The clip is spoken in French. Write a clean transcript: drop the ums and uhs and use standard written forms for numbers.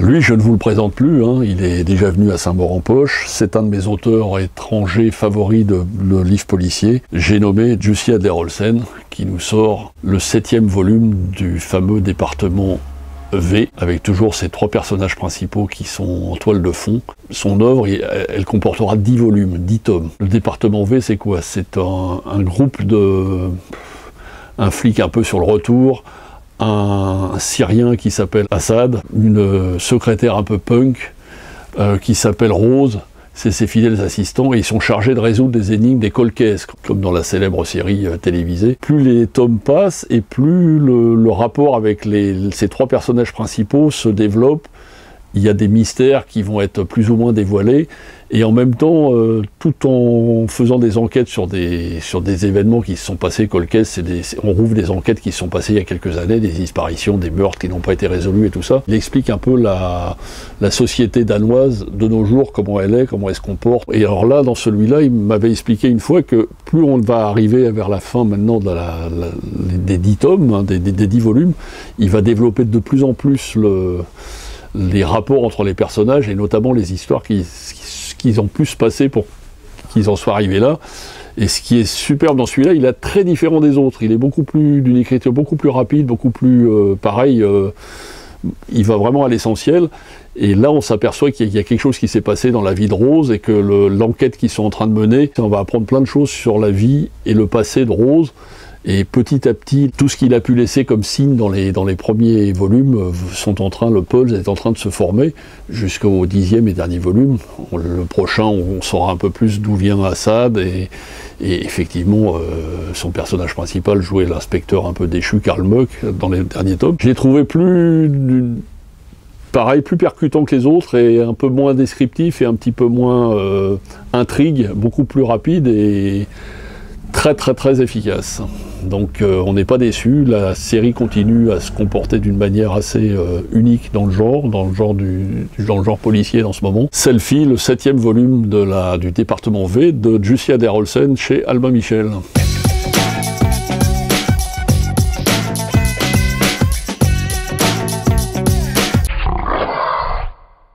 Lui, je ne vous le présente plus, hein. Il est déjà venu à Saint-Maur-en-Poche. C'est un de mes auteurs étrangers favoris de livres policiers. J'ai nommé Jussi Adler-Olsen, qui nous sort le 7e volume du fameux département V, avec toujours ces 3 personnages principaux qui sont en toile de fond. Son œuvre, elle comportera 10 volumes, 10 tomes. Le département V, c'est quoi? C'est un groupe de... un flic un peu sur le retour, un Syrien qui s'appelle Assad, une secrétaire un peu punk qui s'appelle Rose, c'est ses fidèles assistants, et ils sont chargés de résoudre des énigmes, des cold cases, comme dans la célèbre série télévisée. Plus les tomes passent, et plus le rapport avec ces 3 personnages principaux se développe. Il y a des mystères qui vont être plus ou moins dévoilés, et en même temps, tout en faisant des enquêtes sur des événements qui se sont passés, cold case, on rouvre des enquêtes qui se sont passées il y a quelques années, des disparitions, des meurtres qui n'ont pas été résolus et tout ça. Il explique un peu la société danoise de nos jours, comment elle est, comment elle se comporte. Et alors là, dans celui-là, il m'avait expliqué une fois que plus on va arriver vers la fin maintenant des 10 tomes, hein, des 10 volumes, il va développer de plus en plus les rapports entre les personnages, et notamment les histoires qu'ils ont pu se passer pour qu'ils en soient arrivés là. Et ce qui est superbe dans celui-là, il est très différent des autres. Il est d'une écriture beaucoup plus rapide, beaucoup plus pareil. Il va vraiment à l'essentiel. Et là, on s'aperçoit qu'il y a quelque chose qui s'est passé dans la vie de Rose, et que l'enquête qu'ils sont en train de mener, on va apprendre plein de choses sur la vie et le passé de Rose. Et petit à petit, tout ce qu'il a pu laisser comme signe dans les premiers volumes le puzzle est en train de se former jusqu'au 10e et dernier volume. Le prochain, on saura un peu plus d'où vient Assad, et effectivement, son personnage principal jouait l'inspecteur un peu déchu, Karl Mock, dans les derniers tomes. Je l'ai trouvé plus percutant que les autres, et un peu moins descriptif, et un petit peu moins intrigue, beaucoup plus rapide, et très très très efficace. Donc on n'est pas déçu, la série continue à se comporter d'une manière assez unique dans le genre policier en ce moment. Selfie, le 7e volume du département V de Jussi Adler-Olsen chez Albin Michel.